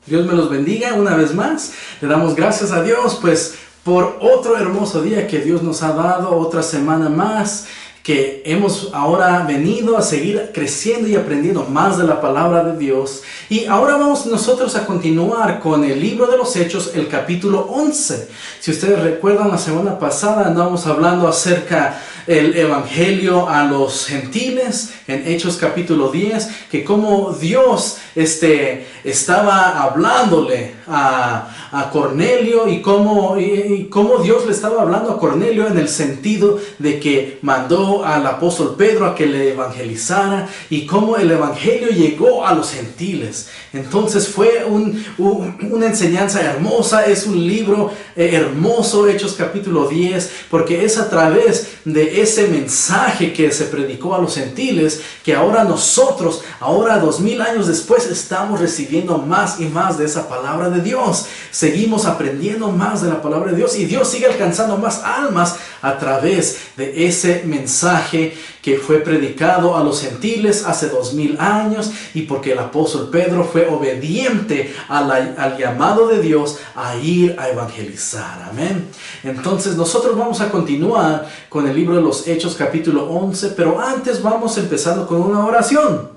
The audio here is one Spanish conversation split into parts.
Dios me los bendiga una vez más. Le damos gracias a Dios pues por otro hermoso día que Dios nos ha dado, otra semana más que hemos ahora venido a seguir creciendo y aprendiendo más de la palabra de Dios. Y ahora vamos nosotros a continuar con el libro de los Hechos, el capítulo 11. Si ustedes recuerdan, la semana pasada andábamos hablando acerca del evangelio a los gentiles en Hechos capítulo 10, que como Dios estaba hablándole a Cornelio y cómo Dios le estaba hablando a Cornelio en el sentido de que mandó al apóstol Pedro a que le evangelizara y cómo el evangelio llegó a los gentiles. Entonces fue una enseñanza hermosa, es un libro hermoso, Hechos capítulo 10, porque es a través de ese mensaje que se predicó a los gentiles que ahora nosotros, ahora 2000 años después, estamos recibiendo más y más de esa palabra de Dios. Seguimos aprendiendo más de la palabra de Dios y Dios sigue alcanzando más almas a través de ese mensaje que fue predicado a los gentiles hace 2000 años y porque el apóstol Pedro fue obediente al llamado de Dios a ir a evangelizar. Amén. Entonces nosotros vamos a continuar con el libro de los Hechos capítulo 11, pero antes vamos empezando con una oración.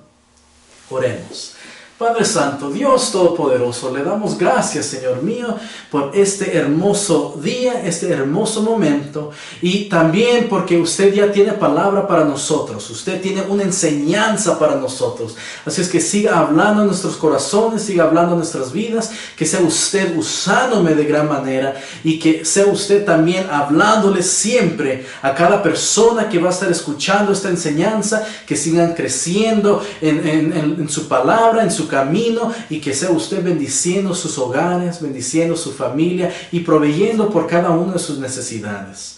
Oremos. Padre Santo, Dios Todopoderoso, le damos gracias, Señor mío, por este hermoso día, este hermoso momento, y también porque usted ya tiene palabra para nosotros, usted tiene una enseñanza para nosotros. Así es que siga hablando en nuestros corazones, siga hablando en nuestras vidas, que sea usted usándome de gran manera, y que sea usted también hablándole siempre a cada persona que va a estar escuchando esta enseñanza, que sigan creciendo en su palabra, en su camino, y que sea usted bendiciendo sus hogares, bendiciendo su familia y proveyendo por cada una de sus necesidades.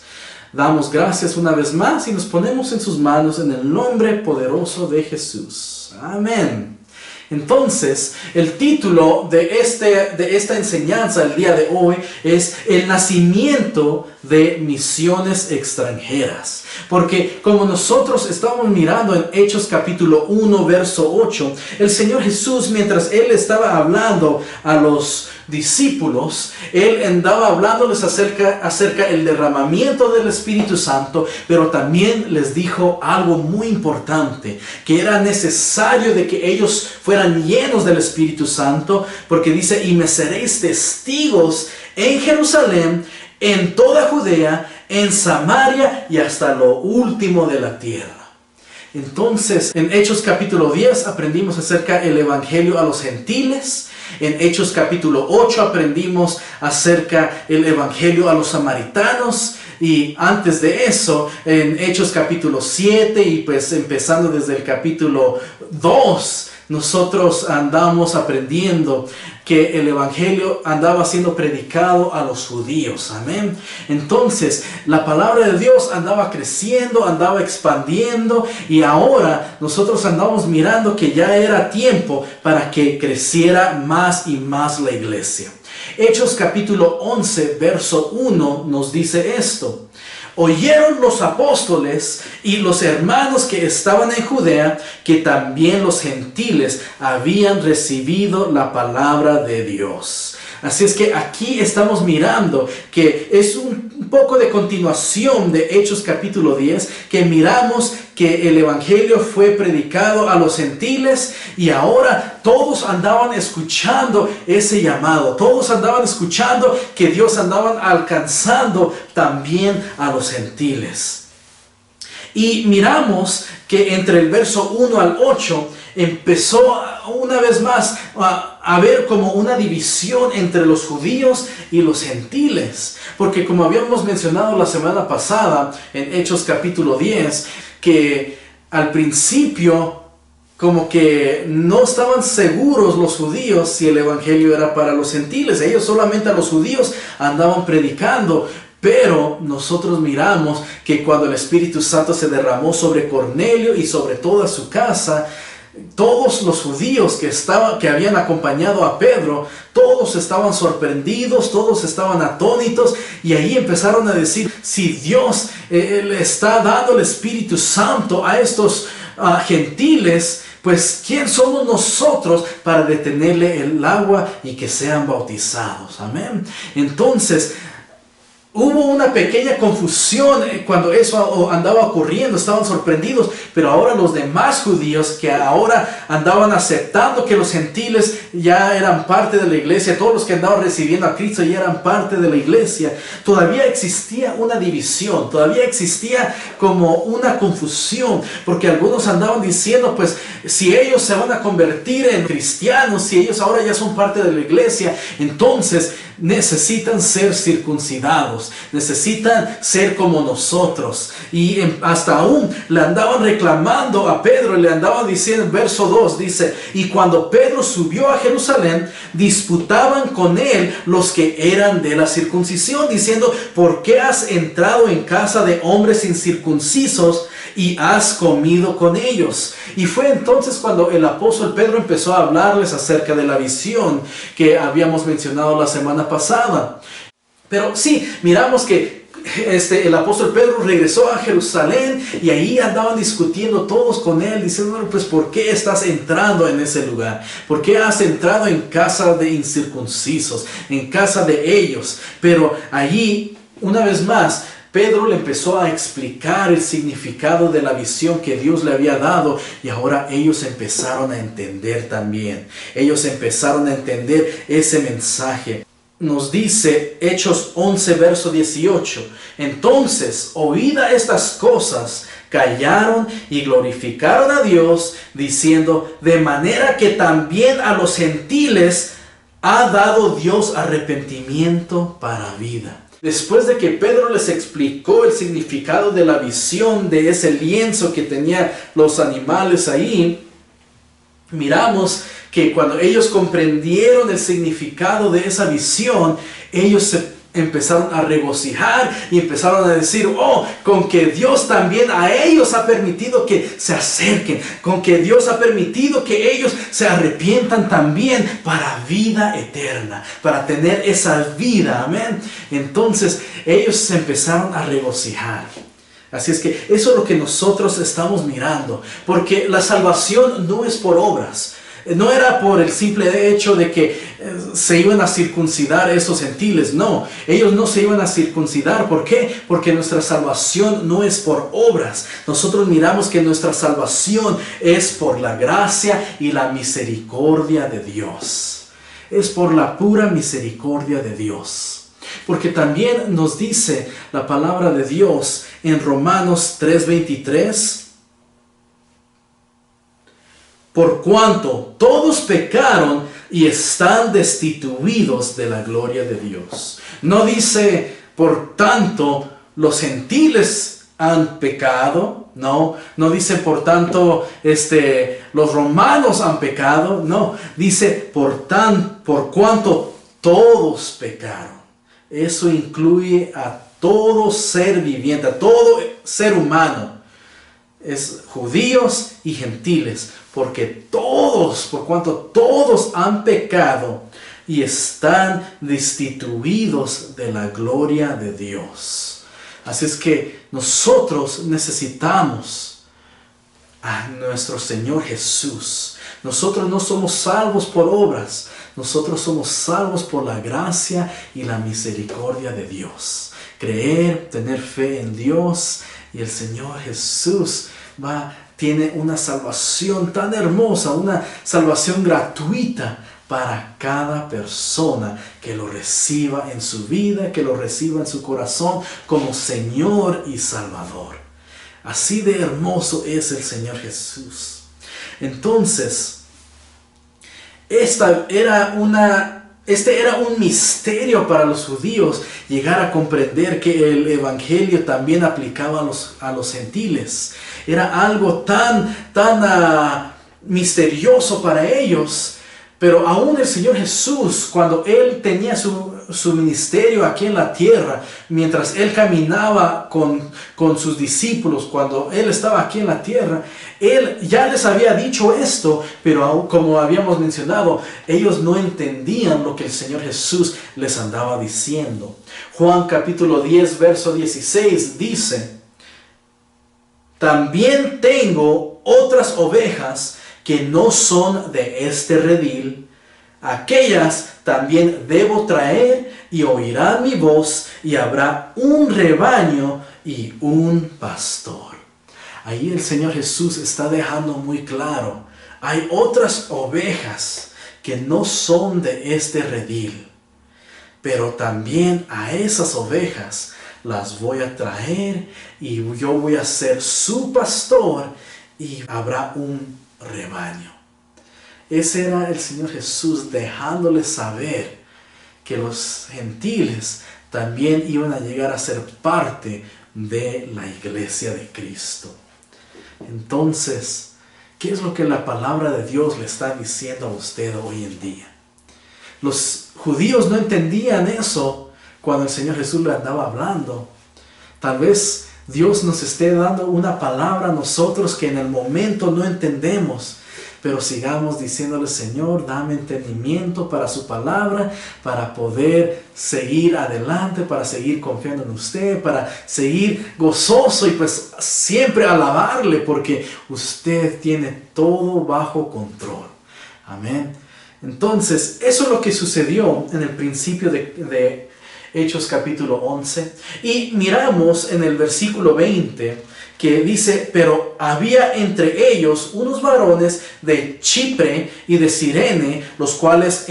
Damos gracias una vez más y nos ponemos en sus manos en el nombre poderoso de Jesús. Amén. Entonces, el título de esta enseñanza el día de hoy es el nacimiento de misiones extranjeras. Porque como nosotros estamos mirando en Hechos capítulo 1, verso 8, el Señor Jesús, mientras Él estaba hablando a los discípulos, Él andaba hablándoles acerca el derramamiento del Espíritu Santo, pero también les dijo algo muy importante, que era necesario de que ellos fueran llenos del Espíritu Santo, porque dice, y me seréis testigos en Jerusalén, en toda Judea, en Samaria y hasta lo último de la tierra. Entonces, en Hechos capítulo 10 aprendimos acerca del evangelio a los gentiles. En Hechos capítulo 8 aprendimos acerca del evangelio a los samaritanos. Y antes de eso, en Hechos capítulo 7 y pues empezando desde el capítulo 2, nosotros andamos aprendiendo que el evangelio andaba siendo predicado a los judíos. Amén. Entonces, la palabra de Dios andaba creciendo, andaba expandiendo, y ahora nosotros andamos mirando que ya era tiempo para que creciera más y más la iglesia. Hechos capítulo 11, verso 1 nos dice esto. Oyeron los apóstoles y los hermanos que estaban en Judea que también los gentiles habían recibido la palabra de Dios. Así es que aquí estamos mirando que es un poco de continuación de Hechos capítulo 10, que miramos que el evangelio fue predicado a los gentiles y ahora todos andaban escuchando ese llamado, todos andaban escuchando que Dios andaban alcanzando también a los gentiles. Y miramos que entre el verso 1 al 8 empezó una vez más a haber como una división entre los judíos y los gentiles. Porque como habíamos mencionado la semana pasada en Hechos capítulo 10, que al principio como que no estaban seguros los judíos si el evangelio era para los gentiles. Ellos solamente a los judíos andaban predicando. Pero nosotros miramos que cuando el Espíritu Santo se derramó sobre Cornelio y sobre toda su casa, todos los judíos que habían acompañado a Pedro, todos estaban sorprendidos, todos estaban atónitos, y ahí empezaron a decir, si Dios le está dando el Espíritu Santo a estos gentiles, Pues, ¿quién somos nosotros para detenerle el agua y que sean bautizados? Amén. Entonces, hubo una pequeña confusión cuando eso andaba ocurriendo, estaban sorprendidos, pero ahora los demás judíos que ahora andaban aceptando que los gentiles ya eran parte de la iglesia, todos los que andaban recibiendo a Cristo ya eran parte de la iglesia, todavía existía una división, todavía existía como una confusión, porque algunos andaban diciendo, pues si ellos se van a convertir en cristianos, si ellos ahora ya son parte de la iglesia, entonces necesitan ser circuncidados, necesitan ser como nosotros. Y hasta aún le andaban reclamando a Pedro, le andaban diciendo, verso 2 dice, y cuando Pedro subió a Jerusalén, disputaban con él los que eran de la circuncisión, diciendo, ¿por qué has entrado en casa de hombres incircuncisos y has comido con ellos? Y fue entonces cuando el apóstol Pedro empezó a hablarles acerca de la visión que habíamos mencionado la semana pasada. Pero sí, miramos que el apóstol Pedro regresó a Jerusalén y ahí andaban discutiendo todos con él, diciendo, bueno, pues ¿por qué estás entrando en ese lugar? ¿Por qué has entrado en casa de incircuncisos, en casa de ellos? Pero allí, una vez más, Pedro le empezó a explicar el significado de la visión que Dios le había dado y ahora ellos empezaron a entender también. Ellos empezaron a entender ese mensaje. Nos dice Hechos 11, verso 18. Entonces, oídas estas cosas, callaron y glorificaron a Dios, diciendo, de manera que también a los gentiles ha dado Dios arrepentimiento para vida. Después de que Pedro les explicó el significado de la visión de ese lienzo que tenía los animales ahí, miramos que cuando ellos comprendieron el significado de esa visión, ellos se empezaron a regocijar y empezaron a decir, oh, con que Dios también a ellos ha permitido que se acerquen, con que Dios ha permitido que ellos se arrepientan también para vida eterna, para tener esa vida, amén. Entonces ellos se empezaron a regocijar. Así es que eso es lo que nosotros estamos mirando, porque la salvación no es por obras. No era por el simple hecho de que se iban a circuncidar esos gentiles, no. Ellos no se iban a circuncidar. ¿Por qué? Porque nuestra salvación no es por obras. Nosotros miramos que nuestra salvación es por la gracia y la misericordia de Dios. Es por la pura misericordia de Dios. Porque también nos dice la palabra de Dios en Romanos 3:23, por cuanto todos pecaron y están destituidos de la gloria de Dios. No dice, por tanto, los gentiles han pecado. No dice, por tanto, los romanos han pecado. No, dice, por cuanto todos pecaron. Eso incluye a todo ser viviente, a todo ser humano. Es judíos y gentiles, porque todos, por cuanto todos han pecado y están destituidos de la gloria de Dios. Así es que nosotros necesitamos a nuestro Señor Jesús. Nosotros no somos salvos por obras, nosotros somos salvos por la gracia y la misericordia de Dios. Creer, tener fe en Dios, y el Señor Jesús tiene una salvación tan hermosa, una salvación gratuita para cada persona que lo reciba en su vida, que lo reciba en su corazón como Señor y Salvador. Así de hermoso es el Señor Jesús. Entonces, este era un misterio para los judíos, llegar a comprender que el evangelio también aplicaba a los gentiles. Era algo tan misterioso para ellos. Pero aún el Señor Jesús, cuando Él tenía su ministerio aquí en la tierra, mientras Él caminaba con sus discípulos, cuando Él estaba aquí en la tierra, Él ya les había dicho esto, pero como habíamos mencionado, ellos no entendían lo que el Señor Jesús les andaba diciendo. Juan capítulo 10, verso 16 dice, también tengo otras ovejas que no son de este redil, aquellas también debo traer, y oirán mi voz, y habrá un rebaño y un pastor. Ahí el Señor Jesús está dejando muy claro, hay otras ovejas que no son de este redil, pero también a esas ovejas las voy a traer, y yo voy a ser su pastor, y habrá un rebaño. Ese era el Señor Jesús dejándoles saber que los gentiles también iban a llegar a ser parte de la iglesia de Cristo. Entonces, ¿qué es lo que la palabra de Dios le está diciendo a usted hoy en día? Los judíos no entendían eso cuando el Señor Jesús le andaba hablando. Tal vez Dios nos esté dando una palabra a nosotros que en el momento no entendemos, pero sigamos diciéndole: Señor, dame entendimiento para su palabra, para poder seguir adelante, para seguir confiando en usted, para seguir gozoso y pues siempre alabarle, porque usted tiene todo bajo control. Amén. Entonces, eso es lo que sucedió en el principio de Hechos capítulo 11. Y miramos en el versículo 20 que dice: pero había entre ellos unos varones de Chipre y de Cirene, los cuales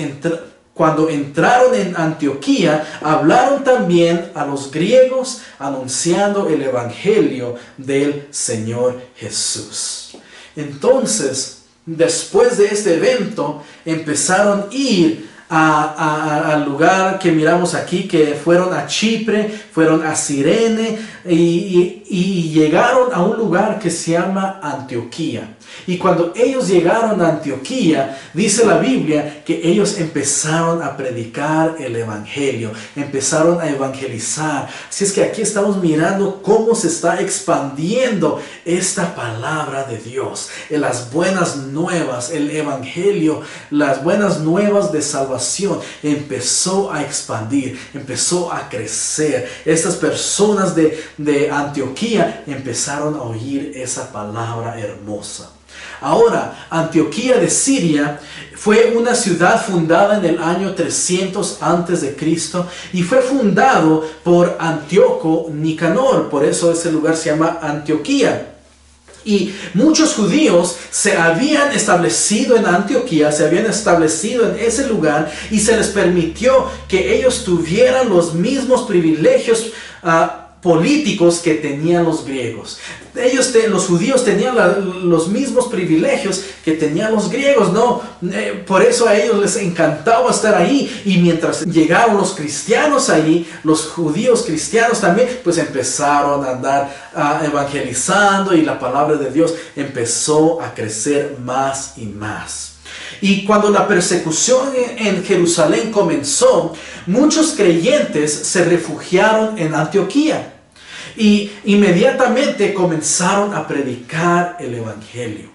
cuando entraron en Antioquía, hablaron también a los griegos, anunciando el evangelio del Señor Jesús. Entonces, después de este evento, empezaron a ir al lugar que miramos aquí, que fueron a Chipre, fueron a Cirene y llegaron a un lugar que se llama Antioquía. Y cuando ellos llegaron a Antioquía, dice la Biblia que ellos empezaron a predicar el evangelio, empezaron a evangelizar. Así es que aquí estamos mirando cómo se está expandiendo esta palabra de Dios, las buenas nuevas, el evangelio, las buenas nuevas de salvación empezó a expandir, empezó a crecer. Estas personas de Antioquía empezaron a oír esa palabra hermosa. Ahora, Antioquía de Siria fue una ciudad fundada en el año 300 a.C. y fue fundado por Antíoco Nicanor. Por eso ese lugar se llama Antioquía. Y muchos judíos se habían establecido en Antioquía, se habían establecido en ese lugar, y se les permitió que ellos tuvieran los mismos privilegios políticos que tenían los griegos. Los judíos tenían los mismos privilegios que tenían los griegos, ¿no? Por eso a ellos les encantaba estar ahí. Y mientras llegaron los cristianos ahí, los judíos cristianos también, pues empezaron a andar evangelizando, y la palabra de Dios empezó a crecer más y más. Y cuando la persecución en Jerusalén comenzó, muchos creyentes se refugiaron en Antioquía y inmediatamente comenzaron a predicar el evangelio.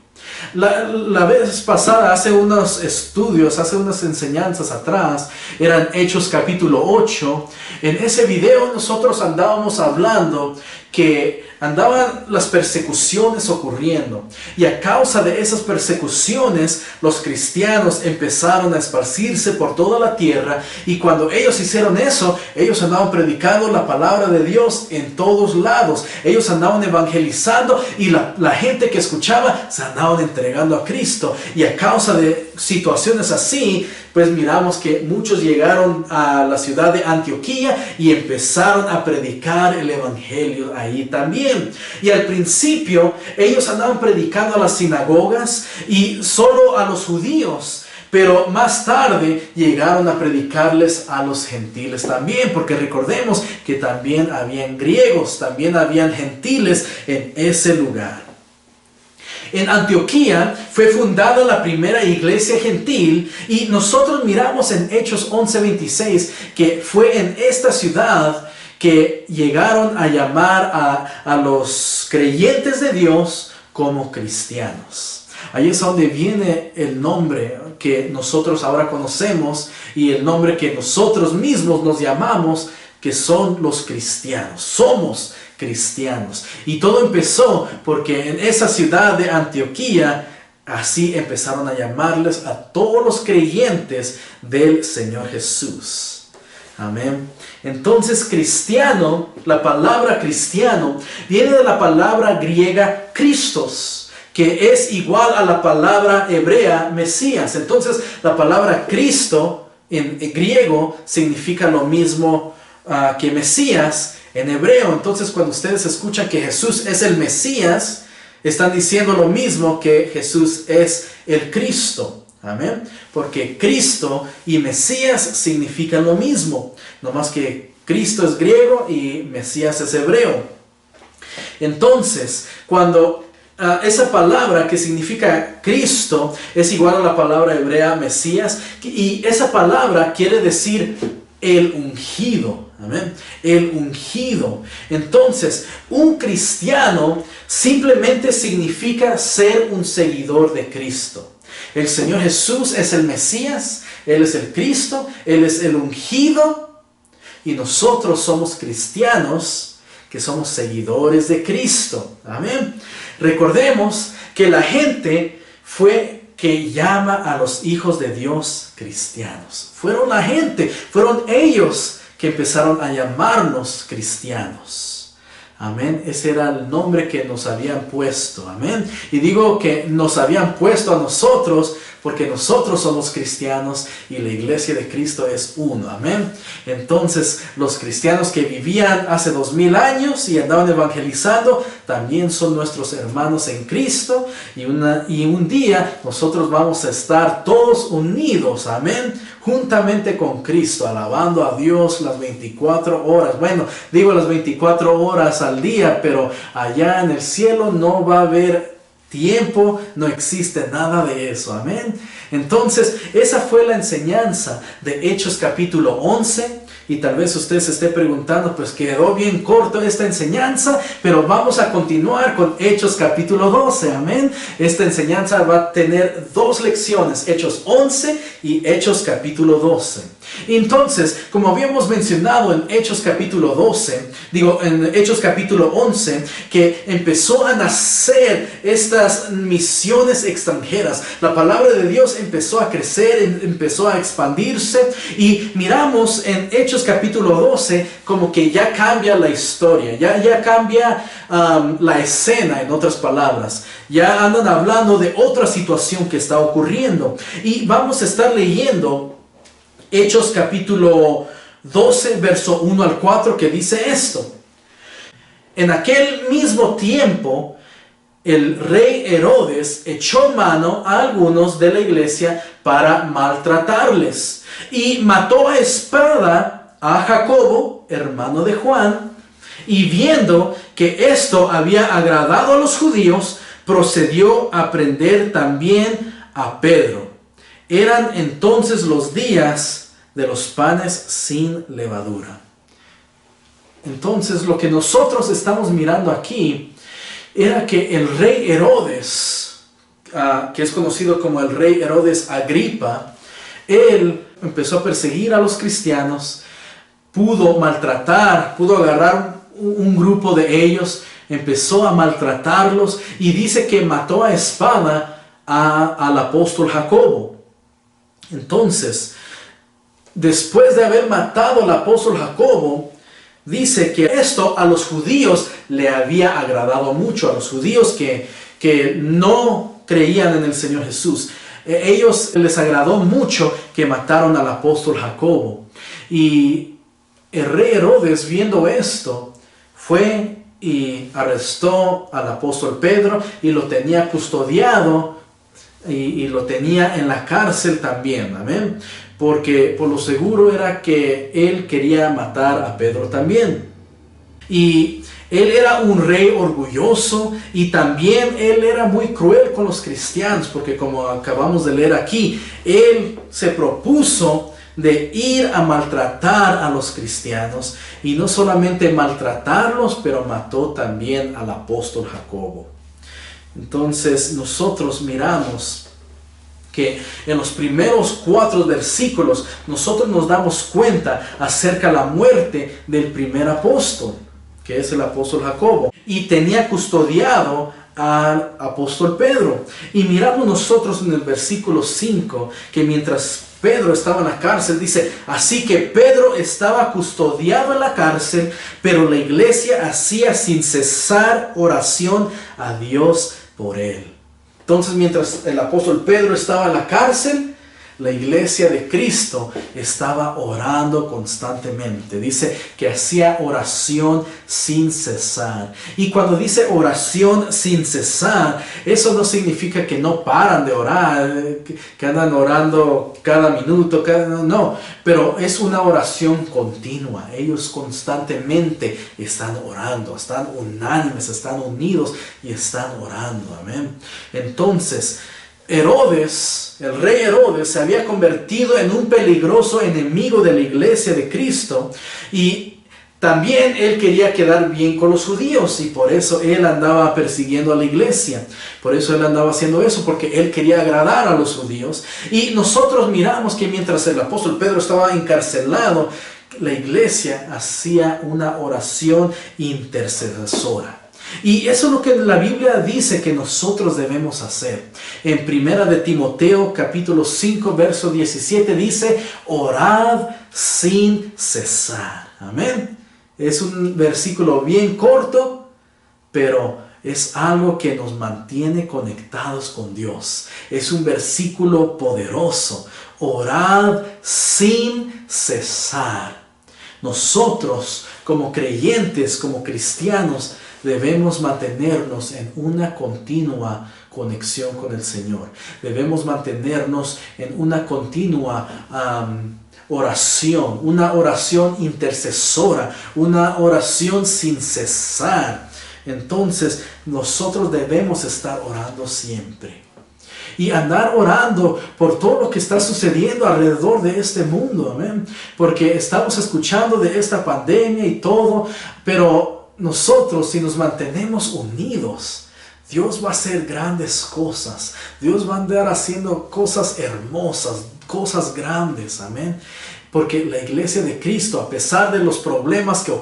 La vez pasada, hace unos estudios, hace unas enseñanzas atrás, eran Hechos capítulo 8. En ese video nosotros andábamos hablando que andaban las persecuciones ocurriendo, y a causa de esas persecuciones los cristianos empezaron a esparcirse por toda la tierra, y cuando ellos hicieron eso, ellos andaban predicando la palabra de Dios en todos lados. Ellos andaban evangelizando, y la gente que escuchaba se andaban entregando a Cristo. Y a causa de situaciones así, pues miramos que muchos llegaron a la ciudad de Antioquía y empezaron a predicar el evangelio ahí también. Y al principio ellos andaban predicando a las sinagogas y solo a los judíos, pero más tarde llegaron a predicarles a los gentiles también, porque recordemos que también habían griegos, también habían gentiles en ese lugar. En Antioquía fue fundada la primera iglesia gentil, y nosotros miramos en Hechos 11:26 que fue en esta ciudad que llegaron a llamar a los creyentes de Dios como cristianos. Ahí es donde viene el nombre que nosotros ahora conocemos, y el nombre que nosotros mismos nos llamamos, que son los cristianos. Somos cristianos. Y todo empezó porque en esa ciudad de Antioquía así empezaron a llamarles a todos los creyentes del Señor Jesús. Amén. Entonces, cristiano, la palabra cristiano viene de la palabra griega Christos, que es igual a la palabra hebrea Mesías. Entonces, la palabra Cristo en griego significa lo mismo que Mesías en hebreo. Entonces, cuando ustedes escuchan que Jesús es el Mesías, están diciendo lo mismo que Jesús es el Cristo. Amén. Porque Cristo y Mesías significan lo mismo. No más que Cristo es griego y Mesías es hebreo. Entonces, cuando esa palabra que significa Cristo es igual a la palabra hebrea Mesías, y esa palabra quiere decir el ungido. Amén. El ungido. Entonces, un cristiano simplemente significa ser un seguidor de Cristo. El Señor Jesús es el Mesías, Él es el Cristo, Él es el ungido, y nosotros somos cristianos que somos seguidores de Cristo. Amén. Recordemos que la gente fue que llama a los hijos de Dios cristianos. Fueron la gente, fueron ellos que empezaron a llamarnos cristianos. Amén. Ese era el nombre que nos habían puesto. Amén. Y digo que nos habían puesto a nosotros porque nosotros somos cristianos y la iglesia de Cristo es uno. Amén. Entonces, los cristianos que vivían hace 2000 años y andaban evangelizando también son nuestros hermanos en Cristo. Y un día nosotros vamos a estar todos unidos. Amén. Juntamente con Cristo, alabando a Dios las 24 horas. Bueno, digo las 24 horas al día, pero allá en el cielo no va a haber tiempo, no existe nada de eso. Amén. Entonces, esa fue la enseñanza de Hechos capítulo 11. Y tal vez usted se esté preguntando, pues quedó bien corto esta enseñanza, pero vamos a continuar con Hechos capítulo 12, amén. Esta enseñanza va a tener 2 lecciones, Hechos 11 y Hechos capítulo 12. Entonces, como habíamos mencionado en Hechos capítulo 12, en Hechos capítulo 11, que empezó a nacer estas misiones extranjeras. La palabra de Dios empezó a crecer, empezó a expandirse, y miramos en Hechos capítulo 12 como que ya cambia la historia, ya cambia la escena, en otras palabras. Ya andan hablando de otra situación que está ocurriendo, y vamos a estar leyendo Hechos capítulo 12, verso 1 al 4, que dice esto: en aquel mismo tiempo, el rey Herodes echó mano a algunos de la iglesia para maltratarles, y mató a espada a Jacobo, hermano de Juan, y viendo que esto había agradado a los judíos, procedió a prender también a Pedro. Eran entonces los días de los panes sin levadura. Entonces, lo que nosotros estamos mirando aquí era que el rey Herodes, que es conocido como el rey Herodes Agripa, él empezó a perseguir a los cristianos, pudo agarrar un grupo de ellos, empezó a maltratarlos, y dice que mató a espada al apóstol Jacobo. Entonces, después de haber matado al apóstol Jacobo, dice que esto a los judíos le había agradado mucho, a los judíos que no creían en el Señor Jesús. Ellos les agradó mucho que mataron al apóstol Jacobo. Y el rey Herodes, viendo esto, fue y arrestó al apóstol Pedro y lo tenía custodiado, y lo tenía en la cárcel también, amén, porque por lo seguro era que él quería matar a Pedro también. Y él era un rey orgulloso, y también él era muy cruel con los cristianos, porque como acabamos de leer aquí, él se propuso de ir a maltratar a los cristianos, y no solamente maltratarlos, pero mató también al apóstol Jacobo. Entonces nosotros miramos que en los primeros 4 versículos nosotros nos damos cuenta acerca de la muerte del primer apóstol, que es el apóstol Jacobo, y tenía custodiado al apóstol Pedro. Y miramos nosotros en el versículo 5 que mientras Pedro estaba en la cárcel, dice: así que Pedro estaba custodiado en la cárcel, pero la iglesia hacía sin cesar oración a Dios por él. Entonces, mientras el apóstol Pedro estaba en la cárcel, la iglesia de Cristo estaba orando constantemente. Dice que hacía oración sin cesar. Y cuando dice oración sin cesar, eso no significa que no paran de orar, que andan orando cada minuto, no. Pero es una oración continua. Ellos constantemente están orando, están unánimes, están unidos y están orando. Amén. Entonces, Herodes, el rey Herodes, se había convertido en un peligroso enemigo de la iglesia de Cristo, y también él quería quedar bien con los judíos, y por eso él andaba persiguiendo a la iglesia. Por eso él andaba haciendo eso, porque él quería agradar a los judíos. Y nosotros miramos que mientras el apóstol Pedro estaba encarcelado, la iglesia hacía una oración intercesora. Y eso es lo que la Biblia dice que nosotros debemos hacer. En 1 Timoteo capítulo 5 verso 17 dice: orad sin cesar. Amén. Es un versículo bien corto, pero es algo que nos mantiene conectados con Dios. Es un versículo poderoso. Orad sin cesar. Nosotros, como creyentes, como cristianos, debemos mantenernos en una continua conexión con el Señor. Debemos mantenernos en una continua oración, una oración intercesora, una oración sin cesar. Entonces, nosotros debemos estar orando siempre. Y andar orando por todo lo que está sucediendo alrededor de este mundo. Amén. Porque estamos escuchando de esta pandemia y todo, pero nosotros, si nos mantenemos unidos, Dios va a hacer grandes cosas. Dios va a andar haciendo cosas hermosas, cosas grandes. Amén. Porque la iglesia de Cristo, a pesar de los problemas que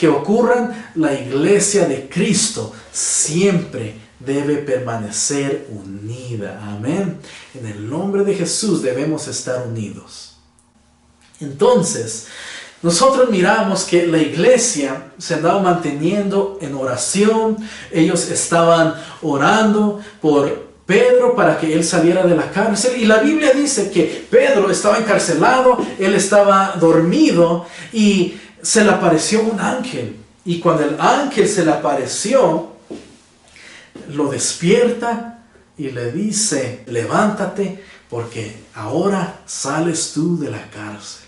ocurran, la iglesia de Cristo siempre debe permanecer unida. Amén. En el nombre de Jesús debemos estar unidos. Entonces, nosotros miramos que la iglesia se andaba manteniendo en oración. Ellos estaban orando por Pedro para que él saliera de la cárcel. Y la Biblia dice que Pedro estaba encarcelado, él estaba dormido y se le apareció un ángel. Y cuando el ángel se le apareció, lo despierta y le dice: levántate, porque ahora sales tú de la cárcel.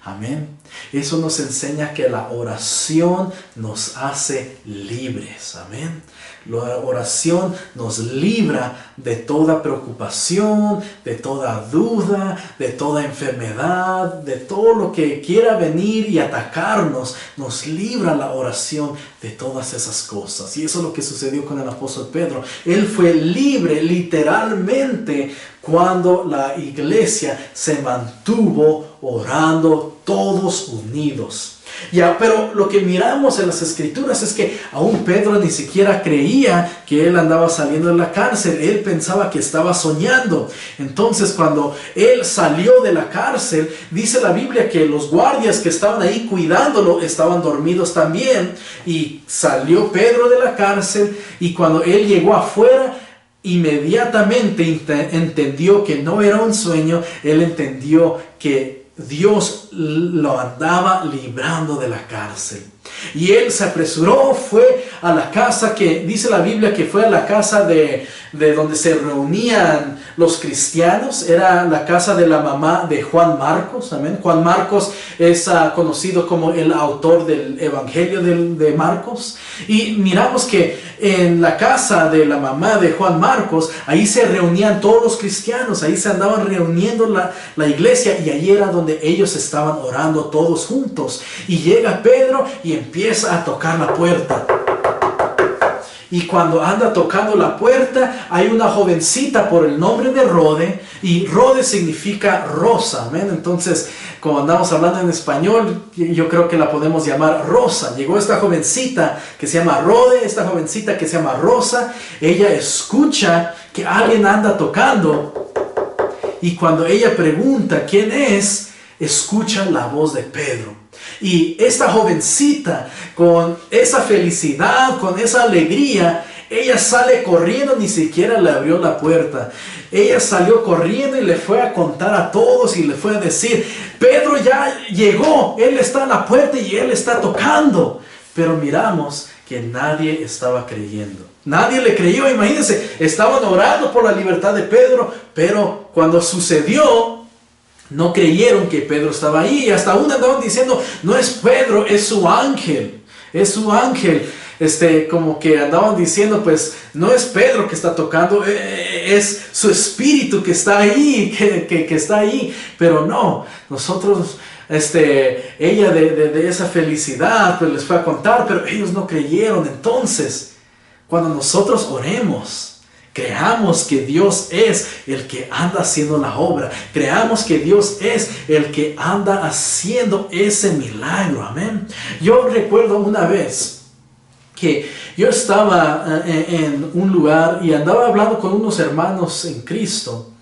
Amén. Eso nos enseña que la oración nos hace libres. Amén. La oración nos libra de toda preocupación, de toda duda, de toda enfermedad, de todo lo que quiera venir y atacarnos. Nos libra la oración de todas esas cosas. Y eso es lo que sucedió con el apóstol Pedro. Él fue libre literalmente cuando la iglesia se mantuvo orando todos unidos. Ya, pero lo que miramos en las escrituras es que aún Pedro ni siquiera creía que él andaba saliendo de la cárcel. Él pensaba que estaba soñando. Entonces, cuando él salió de la cárcel, dice la Biblia que los guardias que estaban ahí cuidándolo estaban dormidos también. Y salió Pedro de la cárcel, y cuando él llegó afuera, inmediatamente entendió que no era un sueño. Él entendió que Dios lo andaba librando de la cárcel. Y él se apresuró, fue a la casa que dice la Biblia que fue a la casa de donde se reunían los cristianos. Era la casa de la mamá de Juan Marcos. Amén. Juan Marcos es conocido como el autor del Evangelio de Marcos. Y miramos que en la casa de la mamá de Juan Marcos, ahí se reunían todos los cristianos. Ahí se andaban reuniendo la iglesia, y ahí era donde ellos estaban orando todos juntos. Y llega Pedro y empieza a tocar la puerta. Y cuando anda tocando la puerta, hay una jovencita por el nombre de Rode, y Rode significa rosa. Amén. Entonces como andamos hablando en español, yo creo que la podemos llamar Rosa. Llegó esta jovencita que se llama Rode, esta jovencita que se llama Rosa. Ella escucha que alguien anda tocando y cuando ella pregunta quién es, escucha la voz de Pedro. Y esta jovencita, con esa felicidad, con esa alegría, ella sale corriendo, ni siquiera le abrió la puerta. Ella salió corriendo y le fue a contar a todos y le fue a decir: Pedro ya llegó, él está en la puerta y él está tocando. Pero miramos que nadie estaba creyendo. Nadie le creyó, imagínense, estaban orando por la libertad de Pedro, pero cuando sucedió, no creyeron que Pedro estaba ahí. Y hasta aún andaban diciendo: no es Pedro, es su ángel, es su ángel. Como que andaban diciendo, pues no es Pedro que está tocando, es su espíritu que está ahí, que está ahí. Pero no, nosotros, ella de esa felicidad, pues les fue a contar, pero ellos no creyeron. Entonces, cuando nosotros oremos, creamos que Dios es el que anda haciendo la obra. Creamos que Dios es el que anda haciendo ese milagro. Amén. Yo recuerdo una vez que yo estaba en un lugar y andaba hablando con unos hermanos en Cristo.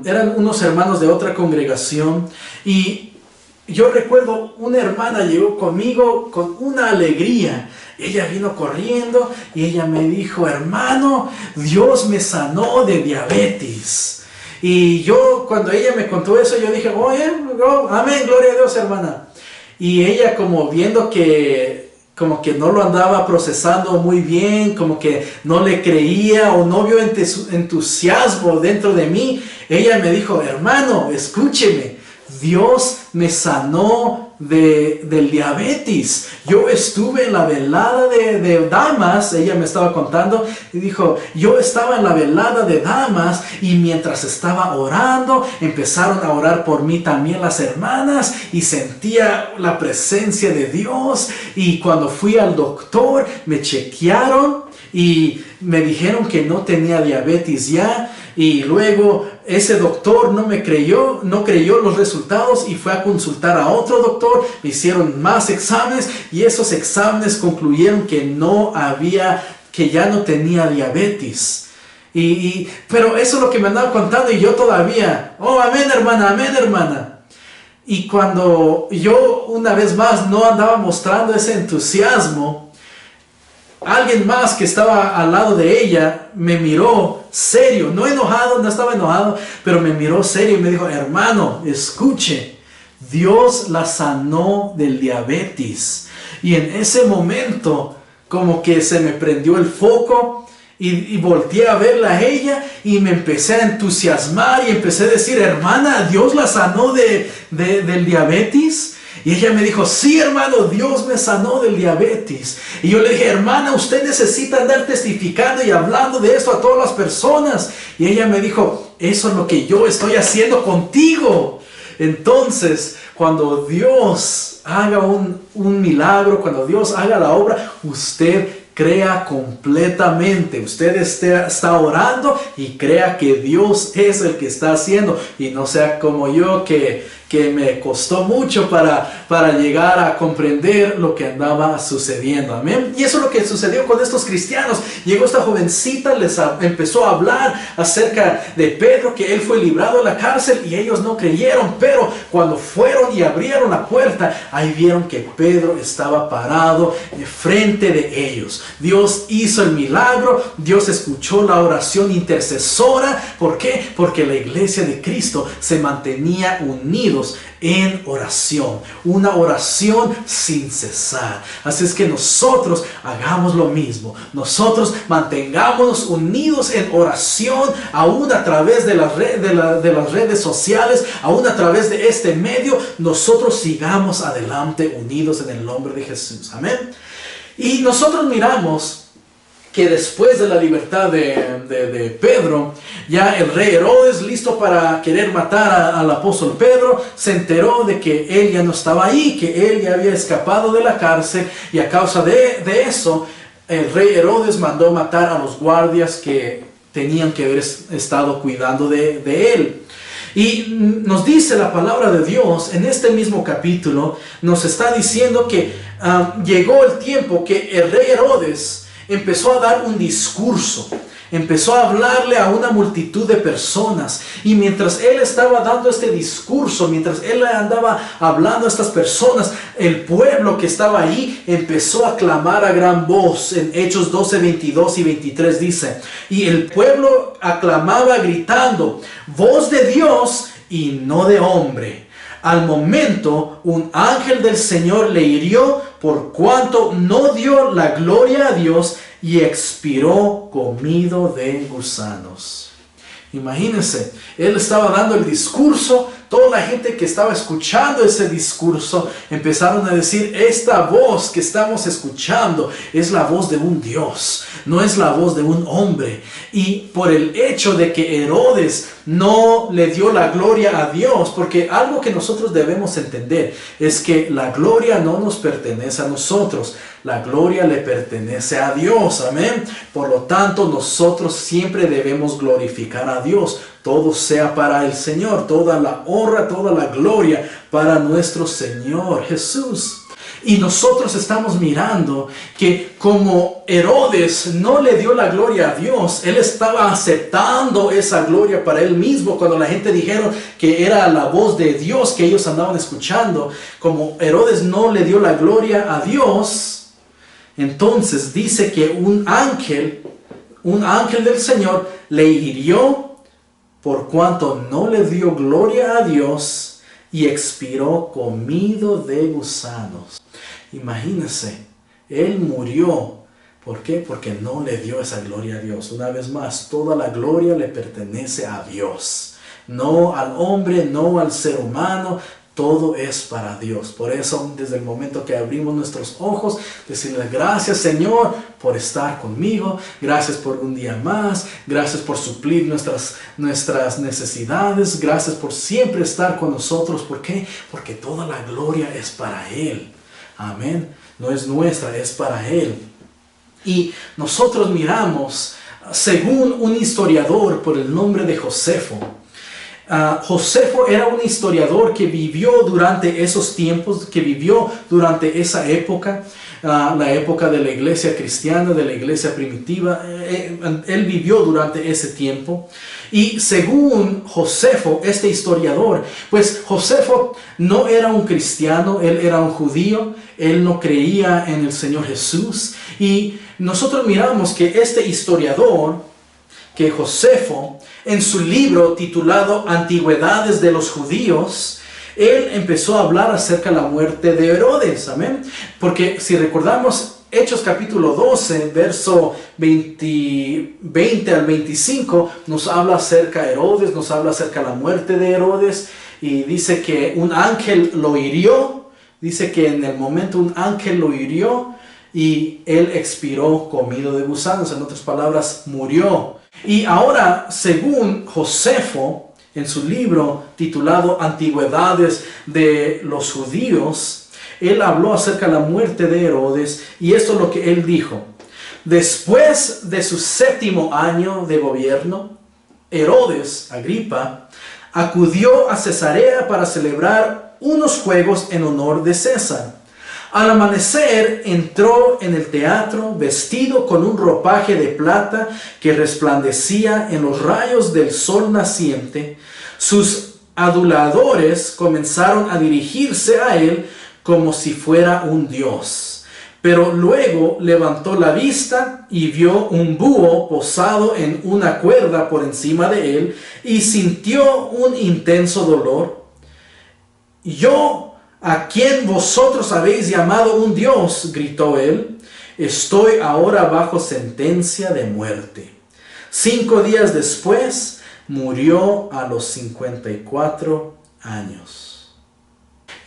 Eran unos hermanos de otra congregación y yo recuerdo una hermana llegó conmigo con una alegría. Ella vino corriendo y ella me dijo: hermano, Dios me sanó de diabetes. Y yo, cuando ella me contó eso, yo dije: oye, amén, gloria a Dios, hermana. Y ella, como viendo que como que no lo andaba procesando muy bien, como que no le creía o no vio entusiasmo dentro de mí, ella me dijo: hermano, escúcheme, Dios me sanó del diabetes. Yo estuve en la velada de damas, ella me estaba contando, y dijo: yo estaba en la velada de damas y mientras estaba orando, empezaron a orar por mí también las hermanas y sentía la presencia de Dios. Y cuando fui al doctor, me chequearon y me dijeron que no tenía diabetes ya. Y luego ese doctor no creyó los resultados y fue a consultar a otro doctor. Me hicieron más exámenes y esos exámenes concluyeron que ya no tenía diabetes. Pero eso es lo que me andaba contando y yo todavía: oh, amén, hermana, amén, hermana. Y cuando yo una vez más no andaba mostrando ese entusiasmo, alguien más que estaba al lado de ella me miró serio, no enojado, no estaba enojado, pero me miró serio y me dijo: hermano, escuche, Dios la sanó del diabetes. Y en ese momento como que se me prendió el foco y volteé a verla a ella y me empecé a entusiasmar y empecé a decir: hermana, Dios la sanó del diabetes. Y ella me dijo: sí, hermano, Dios me sanó del diabetes. Y yo le dije: hermana, usted necesita andar testificando y hablando de esto a todas las personas. Y ella me dijo: eso es lo que yo estoy haciendo contigo. Entonces, cuando Dios haga un milagro, cuando Dios haga la obra, usted crea completamente. Usted está orando y crea que Dios es el que está haciendo. Y no sea como yo que me costó mucho para llegar a comprender lo que andaba sucediendo. Amén. Y eso es lo que sucedió con estos cristianos. Llegó esta jovencita, empezó a hablar acerca de Pedro, que él fue librado de la cárcel y ellos no creyeron. Pero cuando fueron y abrieron la puerta, ahí vieron que Pedro estaba parado frente de ellos. Dios hizo el milagro. Dios escuchó la oración intercesora. ¿Por qué? Porque la iglesia de Cristo se mantenía unidos en oración, una oración sin cesar. Así es que nosotros hagamos lo mismo. Nosotros mantengámonos unidos en oración, aún a través de las redes sociales, aún a través de este medio. Nosotros sigamos adelante unidos en el nombre de Jesús. Amén. Y nosotros miramos que después de la libertad de Pedro, ya el rey Herodes, listo para querer matar al apóstol Pedro, se enteró de que él ya no estaba ahí, que él ya había escapado de la cárcel, y a causa de eso, el rey Herodes mandó matar a los guardias que tenían que haber estado cuidando de él. Y nos dice la palabra de Dios en este mismo capítulo, nos está diciendo que llegó el tiempo que el rey Herodes empezó a dar un discurso. Empezó a hablarle a una multitud de personas, y mientras él estaba dando este discurso, mientras él andaba hablando a estas personas, el pueblo que estaba ahí empezó a clamar a gran voz. En Hechos 12, 22 y 23 dice: y el pueblo aclamaba gritando: voz de Dios y no de hombre. Al momento un ángel del Señor le hirió, por cuanto no dio la gloria a Dios, y expiró comido de gusanos. Imagínense, él estaba dando el discurso, toda la gente que estaba escuchando ese discurso empezaron a decir: esta voz que estamos escuchando es la voz de un Dios, no es la voz de un hombre. Y por el hecho de que Herodes no le dio la gloria a Dios, porque algo que nosotros debemos entender es que la gloria no nos pertenece a nosotros, la gloria le pertenece a Dios, amén. Por lo tanto, nosotros siempre debemos glorificar a Dios. Todo sea para el Señor, toda la honra, toda la gloria para nuestro Señor Jesús. Y nosotros estamos mirando que como Herodes no le dio la gloria a Dios, él estaba aceptando esa gloria para él mismo. Cuando la gente dijeron que era la voz de Dios que ellos andaban escuchando, como Herodes no le dio la gloria a Dios, entonces dice que un ángel del Señor le hirió por cuanto no le dio gloria a Dios, y expiró comido de gusanos. Imagínense, él murió. ¿Por qué? Porque no le dio esa gloria a Dios. Una vez más, toda la gloria le pertenece a Dios, no al hombre, no al ser humano. Todo es para Dios. Por eso, desde el momento que abrimos nuestros ojos, decirle: gracias, Señor, por estar conmigo. Gracias por un día más. Gracias por suplir nuestras necesidades. Gracias por siempre estar con nosotros. ¿Por qué? Porque toda la gloria es para Él. Amén. No es nuestra, es para Él. Y nosotros miramos, según un historiador por el nombre de Josefo. Josefo era un historiador que vivió durante esos tiempos, que vivió durante esa época, la época de la iglesia cristiana, de la iglesia primitiva. Él vivió durante ese tiempo. Y según Josefo, este historiador, pues Josefo no era un cristiano, él era un judío, él no creía en el Señor Jesús. Y nosotros miramos que este historiador, que Josefo, en su libro titulado Antigüedades de los Judíos, él empezó a hablar acerca de la muerte de Herodes, amén. Porque si recordamos Hechos capítulo 12, verso 20 al 25, nos habla acerca de Herodes, nos habla acerca de la muerte de Herodes, y dice que un ángel lo hirió, dice que en el momento un ángel lo hirió, y él expiró comido de gusanos, en otras palabras, murió. Y ahora, según Josefo, en su libro titulado Antigüedades de los Judíos, él habló acerca de la muerte de Herodes, y esto es lo que él dijo: después de su 7º año de gobierno, Herodes Agripa acudió a Cesarea para celebrar unos juegos en honor de César. Al amanecer entró en el teatro vestido con un ropaje de plata que resplandecía en los rayos del sol naciente. Sus aduladores comenzaron a dirigirse a él como si fuera un dios. Pero luego levantó la vista y vio un búho posado en una cuerda por encima de él, y sintió un intenso dolor. Yo, a quien vosotros habéis llamado un dios, gritó él, estoy ahora bajo sentencia de muerte. 5 días después murió a los 54 años.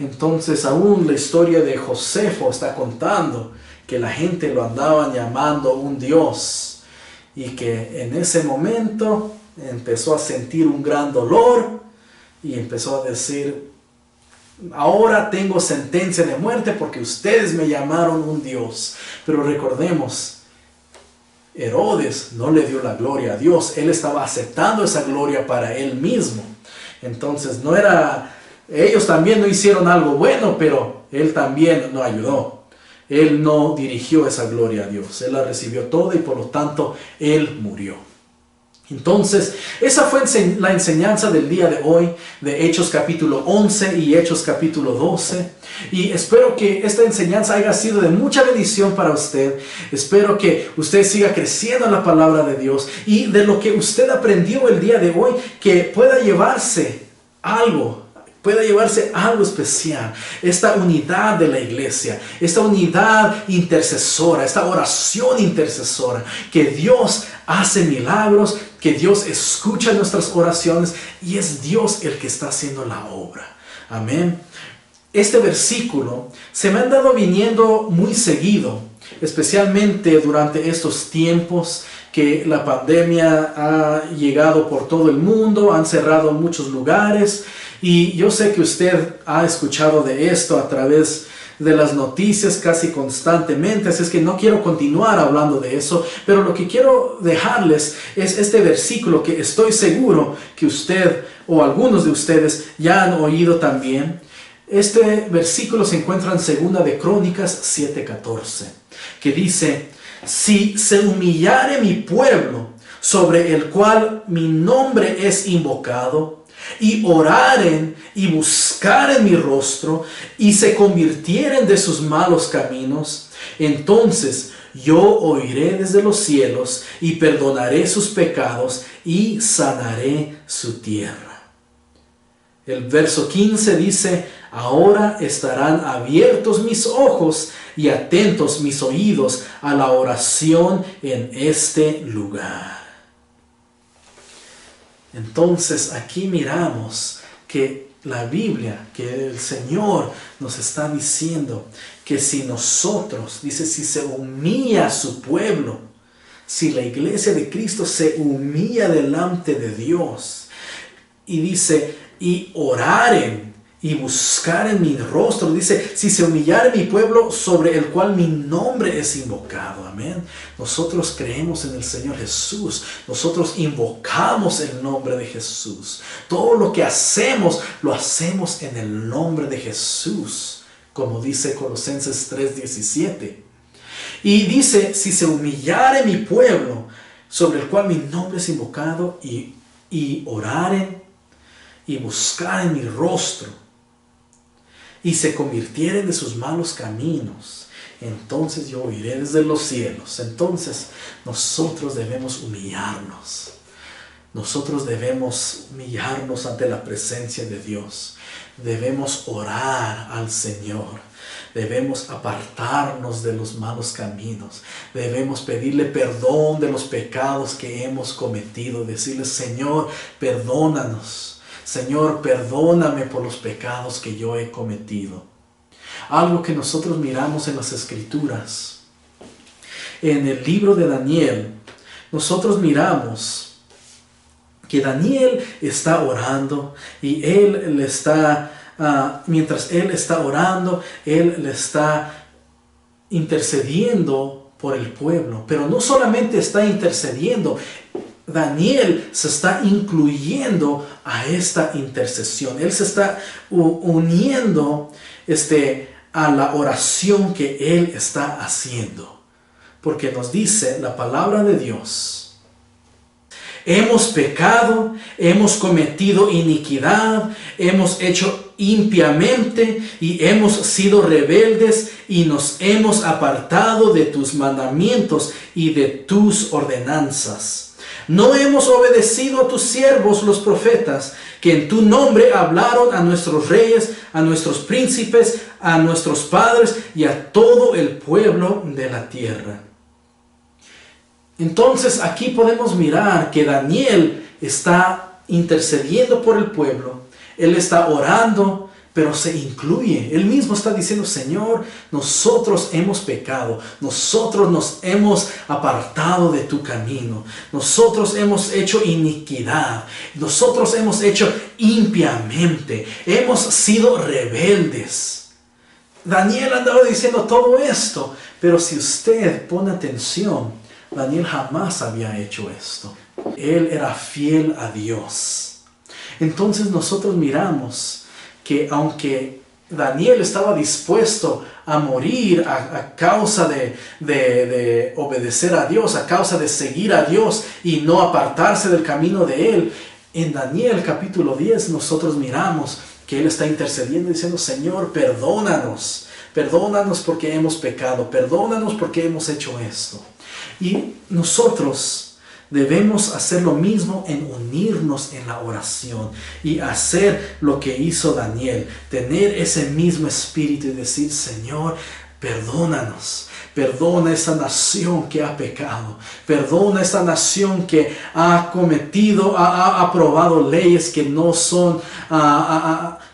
Entonces aún la historia de Josefo está contando que la gente lo andaban llamando un dios, y que en ese momento empezó a sentir un gran dolor y empezó a decir: ahora tengo sentencia de muerte porque ustedes me llamaron un dios. Pero recordemos, Herodes no le dio la gloria a Dios. Él estaba aceptando esa gloria para él mismo. Entonces no era, ellos también no hicieron algo bueno, pero Él también no ayudó. Él no dirigió esa gloria a Dios. Él la recibió toda y por lo tanto Él murió. Entonces, esa fue la enseñanza del día de hoy, de Hechos capítulo 11 y Hechos capítulo 12. Y espero que esta enseñanza haya sido de mucha bendición para usted. Espero que usted siga creciendo en la palabra de Dios y de lo que usted aprendió el día de hoy, que pueda llevarse algo especial, esta unidad de la iglesia, esta unidad intercesora, esta oración intercesora, que Dios hace milagros, que Dios escucha nuestras oraciones y es Dios el que está haciendo la obra. Amén. Este versículo se me ha andado viniendo muy seguido, especialmente durante estos tiempos que la pandemia ha llegado por todo el mundo, han cerrado muchos lugares. Y yo sé que usted ha escuchado de esto a través de las noticias casi constantemente, así es que no quiero continuar hablando de eso, pero lo que quiero dejarles es este versículo que estoy seguro que usted o algunos de ustedes ya han oído también. Este versículo se encuentra en 2 de Crónicas 7:14, que dice: si se humillare mi pueblo, sobre el cual mi nombre es invocado, y oraren y buscaren mi rostro, y se convirtieren de sus malos caminos, entonces yo oiré desde los cielos, y perdonaré sus pecados, y sanaré su tierra. El verso 15 dice: ahora estarán abiertos mis ojos, y atentos mis oídos a la oración en este lugar. Entonces aquí miramos que la Biblia, que el Señor nos está diciendo que si nosotros, dice, si se humilla su pueblo, si la iglesia de Cristo se humilla delante de Dios, y dice, y oraren y buscaren mi rostro, dice, si se humillare mi pueblo sobre el cual mi nombre es invocado. Amén. Nosotros creemos en el Señor Jesús, nosotros invocamos el nombre de Jesús. Todo lo que hacemos, lo hacemos en el nombre de Jesús, como dice Colosenses 3:17. Y dice, si se humillare mi pueblo sobre el cual mi nombre es invocado, y oraren y buscaren mi rostro, y se convirtieren de sus malos caminos, entonces yo oiré desde los cielos. Entonces nosotros debemos humillarnos. Nosotros debemos humillarnos ante la presencia de Dios. Debemos orar al Señor. Debemos apartarnos de los malos caminos. Debemos pedirle perdón de los pecados que hemos cometido. Decirle: Señor, perdónanos. Señor, perdóname por los pecados que yo he cometido. Algo que nosotros miramos en las Escrituras. En el libro de Daniel, nosotros miramos que Daniel está orando y él le está, mientras él está orando, él le está intercediendo por el pueblo. Pero no solamente está intercediendo, Daniel se está incluyendo a esta intercesión. Él se está uniendo a la oración que él está haciendo. Porque nos dice la palabra de Dios: hemos pecado, hemos cometido iniquidad, hemos hecho impiamente y hemos sido rebeldes y nos hemos apartado de tus mandamientos y de tus ordenanzas. No hemos obedecido a tus siervos los profetas, que en tu nombre hablaron a nuestros reyes, a nuestros príncipes, a nuestros padres y a todo el pueblo de la tierra. Entonces aquí podemos mirar que Daniel está intercediendo por el pueblo. Él está orando, pero se incluye. Él mismo está diciendo: Señor, nosotros hemos pecado. Nosotros nos hemos apartado de tu camino. Nosotros hemos hecho iniquidad. Nosotros hemos hecho impiamente. Hemos sido rebeldes. Daniel andaba diciendo todo esto. Pero si usted pone atención, Daniel jamás había hecho esto. Él era fiel a Dios. Entonces nosotros miramos que aunque Daniel estaba dispuesto a morir a causa de obedecer a Dios, a causa de seguir a Dios y no apartarse del camino de Él, en Daniel capítulo 10 nosotros miramos que Él está intercediendo diciendo: Señor, perdónanos. Perdónanos porque hemos pecado, perdónanos porque hemos hecho esto. Y nosotros debemos hacer lo mismo en unirnos en la oración y hacer lo que hizo Daniel, tener ese mismo espíritu y decir: Señor, perdónanos. Perdona esta nación que ha pecado. Perdona esta nación que ha cometido, ha aprobado leyes que no son,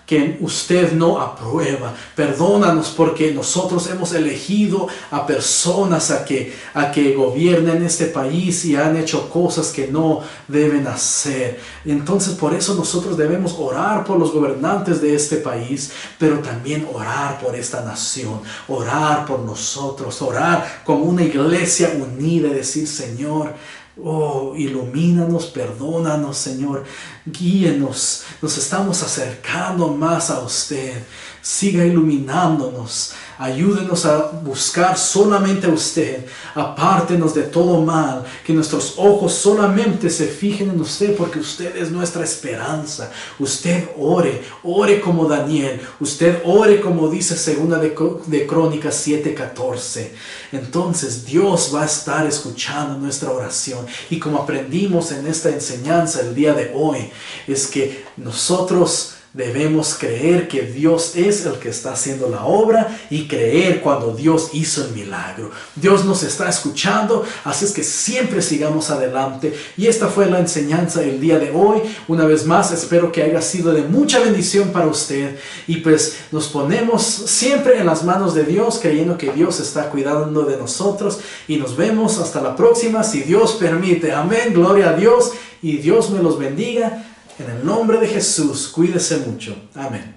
que usted no aprueba. Perdónanos porque nosotros hemos elegido a personas a que gobiernen este país y han hecho cosas que no deben hacer. Entonces por eso nosotros debemos orar por los gobernantes de este país, pero también orar por esta nación, orar por nosotros, orar como una iglesia unida y decir: Señor, oh, ilumínanos, perdónanos, Señor, guíenos, nos estamos acercando más a usted, siga iluminándonos, ayúdenos a buscar solamente a usted, apártenos de todo mal, que nuestros ojos solamente se fijen en usted, porque usted es nuestra esperanza. Usted ore como Daniel, usted ore como dice 2 de Crónicas 7:14. Entonces Dios va a estar escuchando nuestra oración, y como aprendimos en esta enseñanza el día de hoy, es que nosotros debemos creer que Dios es el que está haciendo la obra y creer cuando Dios hizo el milagro. Dios nos está escuchando, así es que siempre sigamos adelante. Y esta fue la enseñanza del día de hoy. Una vez más, espero que haya sido de mucha bendición para usted. Y pues nos ponemos siempre en las manos de Dios, creyendo que Dios está cuidando de nosotros. Y nos vemos hasta la próxima, si Dios permite. Amén, gloria a Dios, y Dios me los bendiga. En el nombre de Jesús, cuídese mucho. Amén.